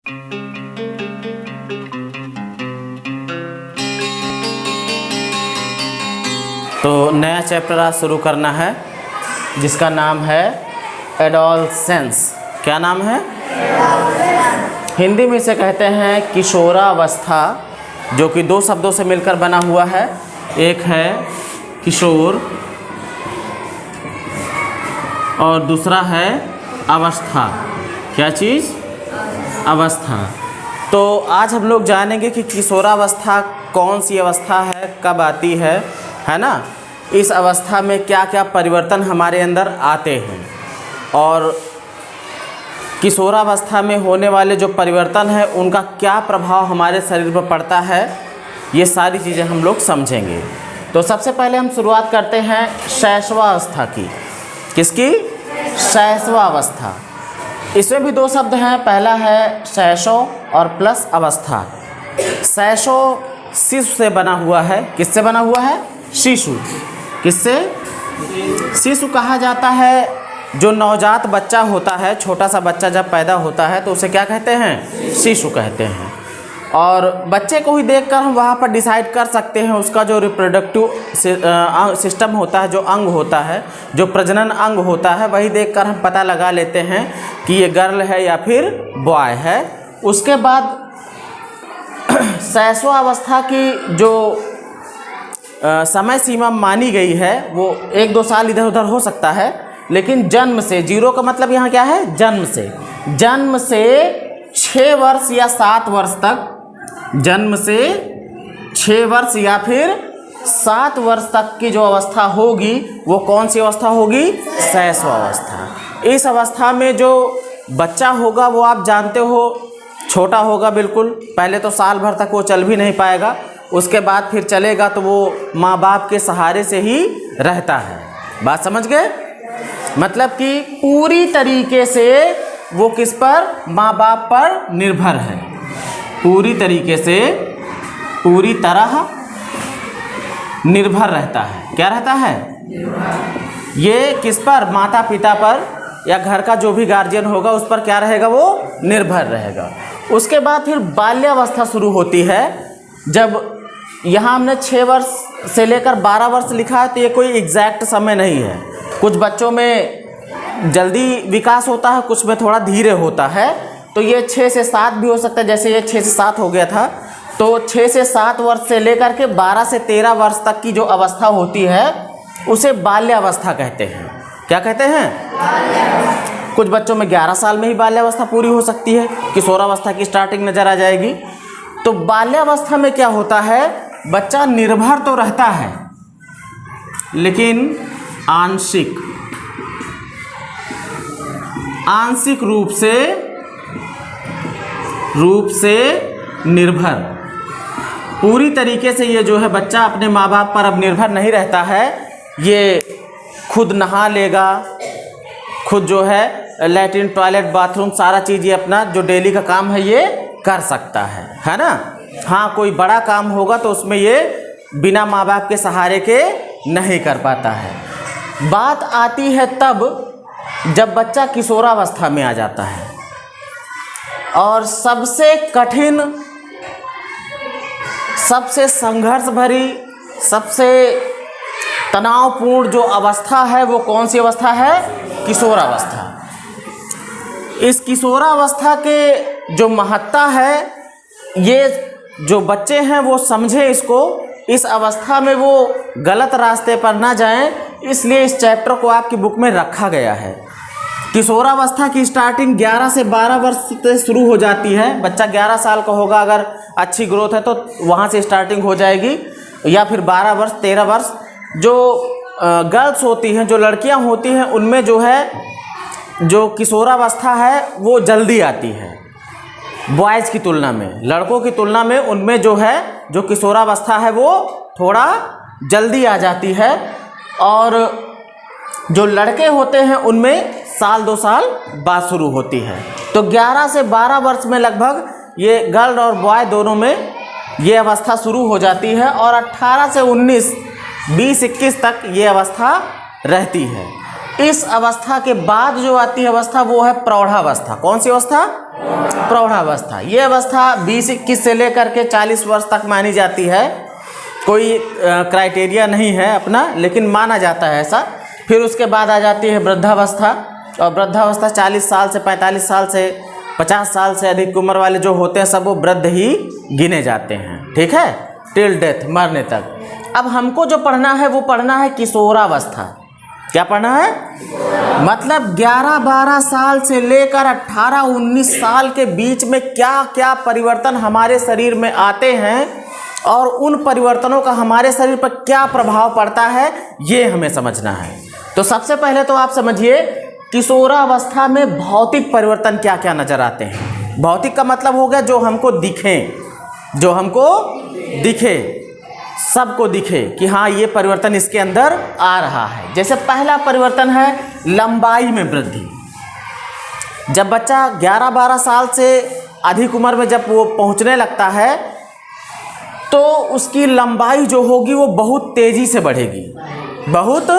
तो नया चैप्टर आज शुरू करना है जिसका नाम है एडोलसेंस। क्या नाम है? हिंदी में इसे कहते हैं किशोरावस्था, जो कि दो शब्दों से मिलकर बना हुआ है। एक है किशोर और दूसरा है अवस्था। क्या चीज़? अवस्था। तो आज हम लोग जानेंगे कि किशोरावस्था कौन सी अवस्था है, कब आती है ना। इस अवस्था में क्या क्या परिवर्तन हमारे अंदर आते हैं और किशोरावस्था में होने वाले जो परिवर्तन है उनका क्या प्रभाव हमारे शरीर पर पड़ता है, ये सारी चीज़ें हम लोग समझेंगे। तो सबसे पहले हम शुरुआत करते हैं शैशवावस्था की। किसकी? शैशवावस्था। इसमें भी दो शब्द हैं, पहला है शैशव और प्लस अवस्था। शैशव शिशु से बना हुआ है। किससे बना हुआ है? शिशु। किससे? शिशु कहा जाता है जो नवजात बच्चा होता है, छोटा सा बच्चा जब पैदा होता है तो उसे क्या कहते हैं? शिशु कहते हैं। और बच्चे को ही देखकर हम वहाँ पर डिसाइड कर सकते हैं उसका जो रिप्रोडक्टिव सिस्टम होता है, जो अंग होता है, जो प्रजनन अंग होता है, वही देखकर हम पता लगा लेते हैं कि ये गर्ल है या फिर बॉय है। उसके बाद शैशवावस्था की जो समय सीमा मानी गई है वो 1-2 साल इधर उधर हो सकता है, लेकिन जन्म से, जीरो का मतलब यहाँ क्या है? जन्म से 6 वर्ष या 7 वर्ष तक, जन्म से 6 वर्ष या फिर 7 वर्ष तक की जो अवस्था होगी वो कौन सी अवस्था होगी? शैशवावस्था। इस अवस्था में जो बच्चा होगा वो आप जानते हो छोटा होगा बिल्कुल। पहले तो साल भर तक वो चल भी नहीं पाएगा, उसके बाद फिर चलेगा तो वो माँ बाप के सहारे से ही रहता है। बात समझ गए? मतलब कि पूरी तरीके से वो किस पर? माँ बाप पर निर्भर है। पूरी तरीके से, पूरी तरह निर्भर रहता है। क्या रहता है? ये किस पर? माता पिता पर या घर का जो भी गार्जियन होगा उस पर क्या रहेगा? वो निर्भर रहेगा। उसके बाद फिर बाल्यावस्था शुरू होती है। जब यहाँ हमने 6 वर्ष से लेकर 12 वर्ष लिखा है तो ये कोई एग्जैक्ट समय नहीं है। कुछ बच्चों में जल्दी विकास होता है, कुछ में थोड़ा धीरे होता है। तो ये 6 से 7 भी हो सकता है, जैसे ये 6 से 7 हो गया था। तो 6 से 7 वर्ष से लेकर के 12 से 13 वर्ष तक की जो अवस्था होती है उसे बाल्यावस्था कहते हैं। क्या कहते हैं? कुछ बच्चों में 11 साल में ही बाल्यावस्था पूरी हो सकती है, किशोरावस्था की स्टार्टिंग नज़र आ जाएगी। तो बाल्यावस्था में क्या होता है? बच्चा निर्भर तो रहता है लेकिन आंशिक रूप से निर्भर। पूरी तरीके से ये जो है बच्चा अपने माँ बाप पर अब निर्भर नहीं रहता है। ये खुद नहा लेगा, खुद जो है लैट्रिन, टॉयलेट, बाथरूम सारा चीज़ ये अपना जो डेली का काम है ये कर सकता है ना। हाँ, कोई बड़ा काम होगा तो उसमें ये बिना माँ बाप के सहारे के नहीं कर पाता है। बात आती है तब जब बच्चा किशोरावस्था में आ जाता है और सबसे कठिन, सबसे संघर्ष भरी, सबसे तनावपूर्ण जो अवस्था है वो कौन सी अवस्था है? किशोरावस्था। इस किशोरावस्था के जो महत्ता है, ये जो बच्चे हैं वो समझे इसको, इस अवस्था में वो गलत रास्ते पर ना जाएं, इसलिए इस चैप्टर को आपकी बुक में रखा गया है। किशोरावस्था की स्टार्टिंग 11 से 12 वर्ष से शुरू हो जाती है। बच्चा 11 साल का होगा, अगर अच्छी ग्रोथ है तो वहाँ से स्टार्टिंग हो जाएगी, या फिर 12 वर्ष, 13 वर्ष। जो गर्ल्स होती हैं, जो लड़कियाँ होती हैं, उनमें जो है जो किशोरावस्था है वो जल्दी आती है बॉयज़ की तुलना में। लड़कों की तुलना में उनमें जो है जो किशोरावस्था है वो थोड़ा जल्दी आ जाती है, और जो लड़के होते हैं उनमें 1-2 साल बाद शुरू होती है। तो 11 से 12 वर्ष में लगभग ये गर्ल और बॉय दोनों में ये अवस्था शुरू हो जाती है, और 18 से 19, 20-21 तक ये अवस्था रहती है। इस अवस्था के बाद जो आती है अवस्था वो है प्रौढ़ावस्था। कौन सी अवस्था? प्रौढ़ावस्था। ये अवस्था 20-21 से लेकर के 40 वर्ष तक मानी जाती है। कोई क्राइटेरिया नहीं है अपना, लेकिन माना जाता है ऐसा। फिर उसके बाद आ जाती है वृद्धावस्था, और वृद्धावस्था 40 साल से 45 साल से 50 साल से अधिक उम्र वाले जो होते हैं सब वो वृद्ध ही गिने जाते हैं, ठीक है, टिल डेथ, मरने तक। अब हमको जो पढ़ना है वो पढ़ना है किशोरावस्था। क्या पढ़ना है? मतलब 11-12 साल से लेकर 18-19 साल के बीच में क्या क्या परिवर्तन हमारे शरीर में आते हैं और उन परिवर्तनों का हमारे शरीर पर क्या प्रभाव पड़ता है, ये हमें समझना है। तो सबसे पहले तो आप समझिए किशोरावस्था में भौतिक परिवर्तन क्या क्या नजर आते हैं। भौतिक का मतलब हो गया जो हमको दिखें, जो हमको दिखे, सबको दिखे कि हाँ ये परिवर्तन इसके अंदर आ रहा है। जैसे पहला परिवर्तन है लंबाई में वृद्धि। जब बच्चा 11-12 साल से अधिक उम्र में जब वो पहुंचने लगता है तो उसकी लंबाई जो होगी वो बहुत तेजी से बढ़ेगी, बहुत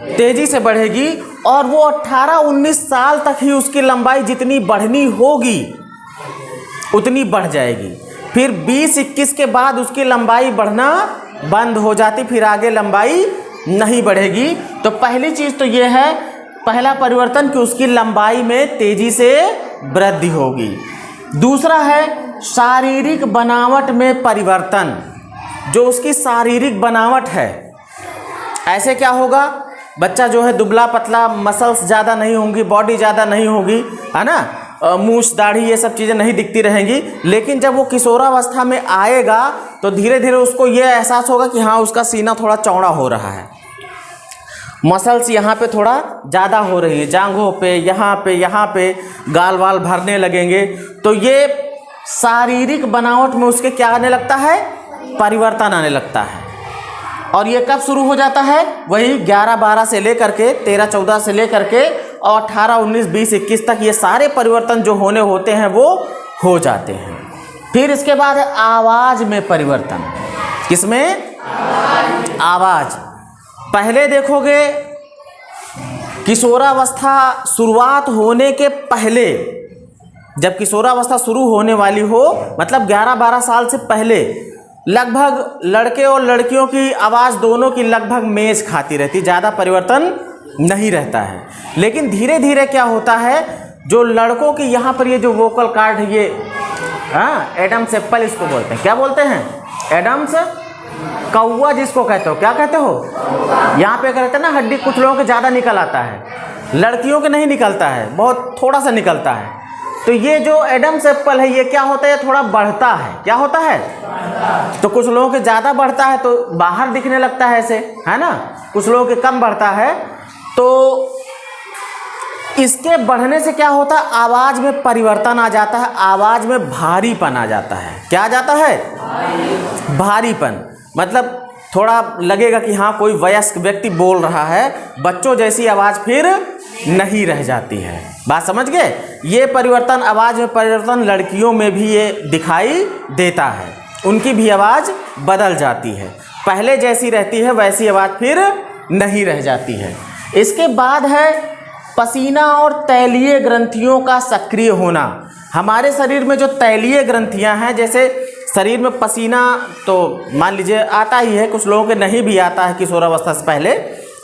तेजी से बढ़ेगी, और वो 18-19 साल तक ही उसकी लंबाई जितनी बढ़नी होगी उतनी बढ़ जाएगी। फिर 20-21 के बाद उसकी लंबाई बढ़ना बंद हो जाती, फिर आगे लंबाई नहीं बढ़ेगी। तो पहली चीज़ तो ये है, पहला परिवर्तन कि उसकी लंबाई में तेजी से वृद्धि होगी। दूसरा है शारीरिक बनावट में परिवर्तन। जो उसकी शारीरिक बनावट है, ऐसे क्या होगा, बच्चा जो है दुबला पतला, मसल्स ज़्यादा नहीं होंगी, बॉडी ज़्यादा नहीं होगी, है ना, मूछ दाढ़ी ये सब चीज़ें नहीं दिखती रहेंगी। लेकिन जब वो किशोरावस्था में आएगा तो धीरे धीरे उसको ये एहसास होगा कि हाँ उसका सीना थोड़ा चौड़ा हो रहा है, मसल्स यहाँ पे थोड़ा ज़्यादा हो रही है, जांघों पे, यहाँ पे गाल वाल भरने लगेंगे। तो ये शारीरिक बनावट में उसके क्या आने लगता है, परिवर्तन आने लगता है। और ये कब शुरू हो जाता है, वही 11-12 से लेकर के 13-14 से लेकर के और 18-19, 20-21 तक ये सारे परिवर्तन जो होने होते हैं वो हो जाते हैं। फिर इसके बाद है आवाज़ में परिवर्तन। किसमें? आवाज़। पहले देखोगे किशोरावस्था शुरुआत होने के पहले, जब किशोरावस्था शुरू होने वाली हो, मतलब 11-12 साल से पहले लगभग लड़के और लड़कियों की आवाज़ दोनों की लगभग मेज खाती रहती, ज़्यादा परिवर्तन नहीं रहता है। लेकिन धीरे धीरे क्या होता है, जो लड़कों की यहाँ पर ये जो वोकल कार्ड है, ये एडम्स एप्पल इसको बोलते हैं। क्या बोलते हैं? एडम्स कौवा जिसको कहते हो, क्या कहते हो? यहाँ पे कहते हैं ना हड्डी, कुछ लोगों के ज़्यादा निकल आता है, लड़कियों के नहीं निकलता है, बहुत थोड़ा सा निकलता है। तो ये जो एडम्स एप्पल है ये क्या होता है, थोड़ा बढ़ता है। क्या होता है? तो कुछ लोगों के ज़्यादा बढ़ता है तो बाहर दिखने लगता है ऐसे, है ना, कुछ लोगों के कम बढ़ता है। तो इसके बढ़ने से क्या होता है, आवाज़ में परिवर्तन आ जाता है, आवाज़ में भारीपन आ जाता है। क्या आ जाता है? भारीपन। मतलब थोड़ा लगेगा कि हाँ कोई वयस्क व्यक्ति बोल रहा है, बच्चों जैसी आवाज़ फिर नहीं रह जाती है। बात समझ गए? ये परिवर्तन, आवाज़ में परिवर्तन लड़कियों में भी ये दिखाई देता है, उनकी भी आवाज़ बदल जाती है, पहले जैसी रहती है वैसी आवाज़ फिर नहीं रह जाती है। इसके बाद है पसीना और तैलीय ग्रंथियों का सक्रिय होना। हमारे शरीर में जो तैलीय ग्रंथियां हैं, जैसे शरीर में पसीना तो मान लीजिए आता ही है, कुछ लोगों के नहीं भी आता है किशोरावस्था से पहले,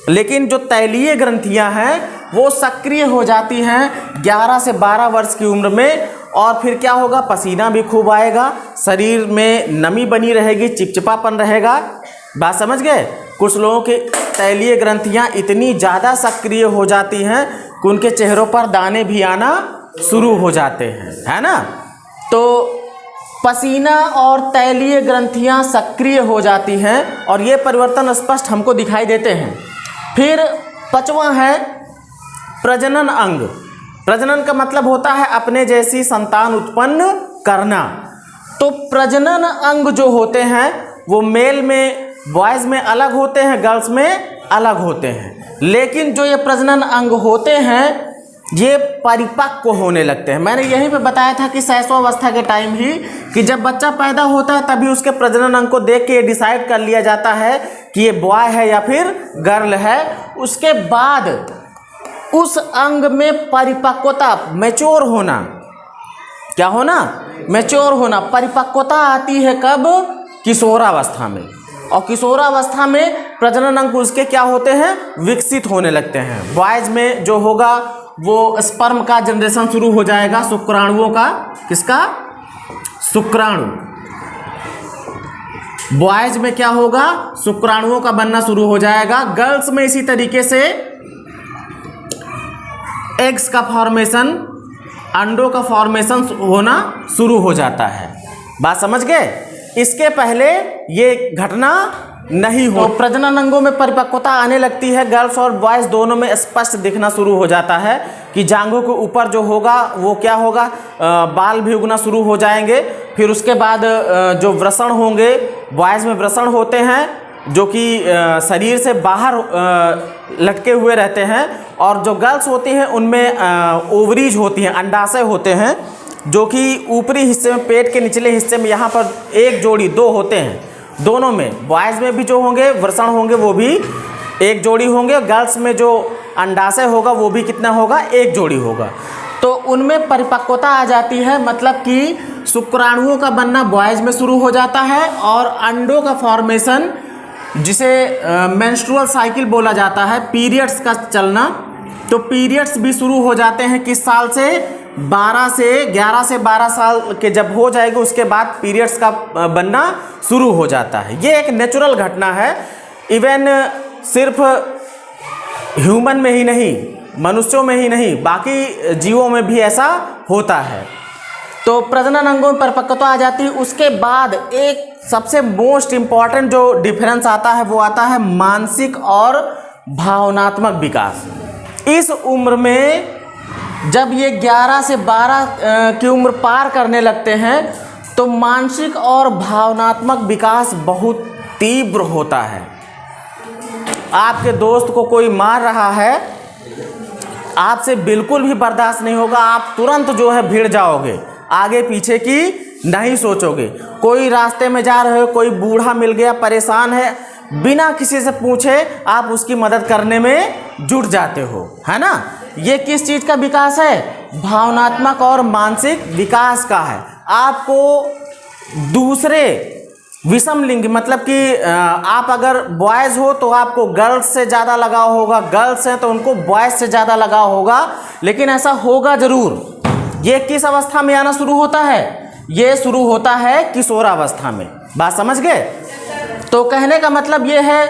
लेकिन जो तैलीय ग्रंथियां हैं वो सक्रिय हो जाती हैं 11 से 12 वर्ष की उम्र में। और फिर क्या होगा, पसीना भी खूब आएगा, शरीर में नमी बनी रहेगी, चिपचिपापन रहेगा। बात समझ गए? कुछ लोगों के तैलीय ग्रंथियां इतनी ज़्यादा सक्रिय हो जाती हैं कि उनके चेहरों पर दाने भी आना शुरू हो जाते हैं, है ना। तो पसीना और तैलीय ग्रंथियां सक्रिय हो जाती हैं और ये परिवर्तन स्पष्ट हमको दिखाई देते हैं। फिर 5वां है प्रजनन अंग। प्रजनन का मतलब होता है अपने जैसी संतान उत्पन्न करना। तो प्रजनन अंग जो होते हैं वो मेल में, बॉयज़ में अलग होते हैं, गर्ल्स में अलग होते हैं। लेकिन जो ये प्रजनन अंग होते हैं ये परिपक्व होने लगते हैं। मैंने यहीं पे बताया था कि शैशवावस्था के टाइम ही, कि जब बच्चा पैदा होता है तभी उसके प्रजनन अंग को देख के ये डिसाइड कर लिया जाता है कि ये बॉय है या फिर गर्ल है। उसके बाद उस अंग में परिपक्वता, मैच्योर होना, क्या होना, मैच्योर होना। परिपक्वता आती है कब, किशोरावस्था में। और किशोरावस्था में प्रजनन अंग उसके क्या होते हैं, विकसित होने लगते हैं। बॉयज में जो होगा वो स्पर्म का जनरेशन शुरू हो जाएगा, शुक्राणुओं का। किसका, शुक्राणु। बॉयज में क्या होगा, शुक्राणुओं का बनना शुरू हो जाएगा। गर्ल्स में इसी तरीके से एग्स का फॉर्मेशन, अंडों का फॉर्मेशन होना शुरू हो जाता है। बात समझ गए। इसके पहले ये घटना नहीं हो। तो प्रजनन अंगों में परिपक्वता आने लगती है। गर्ल्स और बॉयज दोनों में स्पष्ट दिखना शुरू हो जाता है कि जांघों के ऊपर जो होगा वो क्या होगा, बाल भी उगना शुरू हो जाएंगे। फिर उसके बाद जो वृषण होंगे, बॉयज में वृषण होते हैं जो कि शरीर से बाहर लटके हुए रहते हैं। और जो गर्ल्स होती हैं उनमें ओवरीज होती हैं, अंडाशय होते हैं जो कि ऊपरी हिस्से में, पेट के निचले हिस्से में यहाँ पर एक जोड़ी, दो होते हैं। दोनों में, बॉयज़ में भी जो होंगे वृषण होंगे वो भी एक जोड़ी होंगे। गर्ल्स में जो अंडाशय होगा वो भी कितना होगा, एक जोड़ी होगा। तो उनमें परिपक्वता आ जाती है, मतलब कि शुक्राणुओं का बनना बॉयज़ में शुरू हो जाता है और अंडों का फॉर्मेशन, जिसे मेंस्ट्रुअल साइकिल बोला जाता है, पीरियड्स का चलना। तो पीरियड्स भी शुरू हो जाते हैं किस साल से, 11 से 12 साल के जब हो जाएगा उसके बाद पीरियड्स का बनना शुरू हो जाता है। ये एक नेचुरल घटना है। इवन सिर्फ ह्यूमन में ही नहीं, मनुष्यों में ही नहीं, बाकी जीवों में भी ऐसा होता है। तो प्रजनन अंगों में परिपक्वता आ जाती है। उसके बाद एक सबसे मोस्ट इम्पॉर्टेंट जो डिफरेंस आता है वो आता है मानसिक और भावनात्मक विकास। इस उम्र में जब ये 11 से 12 की उम्र पार करने लगते हैं तो मानसिक और भावनात्मक विकास बहुत तीव्र होता है। आपके दोस्त को कोई मार रहा है, आपसे बिल्कुल भी बर्दाश्त नहीं होगा, आप तुरंत जो है भिड़ जाओगे, आगे पीछे की नहीं सोचोगे। कोई रास्ते में जा रहे हो, कोई बूढ़ा मिल गया परेशान है, बिना किसी से पूछे आप उसकी मदद करने में जुट जाते हो, है ना। ये किस चीज़ का विकास है, भावनात्मक और मानसिक विकास का है। आपको दूसरे विषम लिंग, मतलब कि आप अगर बॉयज़ हो तो आपको गर्ल्स से ज़्यादा लगाव होगा, गर्ल्स हैं तो उनको बॉयज़ से ज़्यादा लगाव होगा। लेकिन ऐसा होगा ज़रूर। ये किस अवस्था में आना शुरू होता है, ये शुरू होता है किशोरावस्था में। बात समझ गए। तो कहने का मतलब ये है,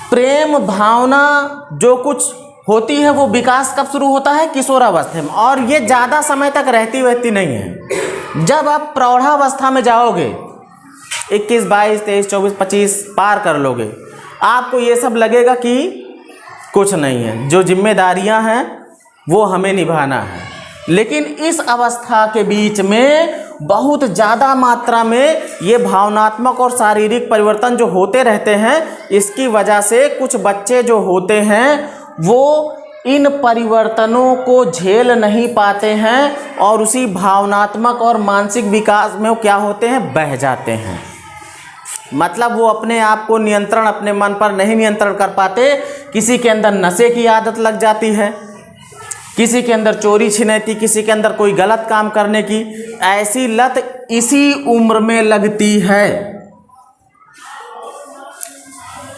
प्रेम भावना जो कुछ होती है वो विकास कब शुरू होता है, किशोरावस्था में। और ये ज़्यादा समय तक रहती नहीं है। जब आप प्रौढ़ावस्था में जाओगे, 21, 22, 23, 24, 25 पार कर लोगे, आपको ये सब लगेगा कि कुछ नहीं है, जो जिम्मेदारियां हैं वो हमें निभाना है। लेकिन इस अवस्था के बीच में बहुत ज़्यादा मात्रा में ये भावनात्मक और शारीरिक परिवर्तन जो होते रहते हैं, इसकी वजह से कुछ बच्चे जो होते हैं वो इन परिवर्तनों को झेल नहीं पाते हैं और उसी भावनात्मक और मानसिक विकास में वो क्या होते हैं, बह जाते हैं। मतलब वो अपने आप को नियंत्रण, अपने मन पर नहीं नियंत्रण कर पाते। किसी के अंदर नशे की आदत लग जाती है, किसी के अंदर चोरी छिनैती, किसी के अंदर कोई गलत काम करने की ऐसी लत इसी उम्र में लगती है।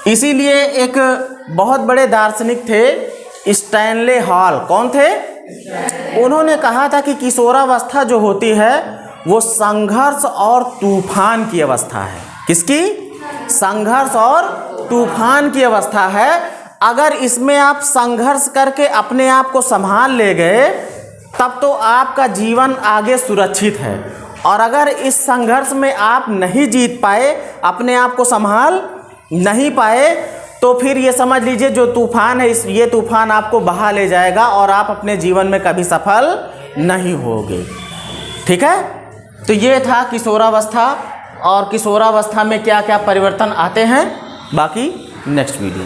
इसीलिए एक बहुत बड़े दार्शनिक थे, स्टैनले हॉल। कौन थे? उन्होंने कहा था कि किशोरावस्था जो होती है वो संघर्ष और तूफान की अवस्था है। किसकी? संघर्ष और तूफान की अवस्था है। अगर इसमें आप संघर्ष करके अपने आप को संभाल ले गए तब तो आपका जीवन आगे सुरक्षित है। और अगर इस संघर्ष में आप नहीं जीत पाए, अपने आप को संभाल नहीं पाए, तो फिर ये समझ लीजिए जो तूफान है, ये तूफान आपको बहा ले जाएगा और आप अपने जीवन में कभी सफल नहीं होगे। ठीक है। तो ये था किशोरावस्था और किशोरावस्था में क्या क्या परिवर्तन आते हैं, बाकी नेक्स्ट वीडियो।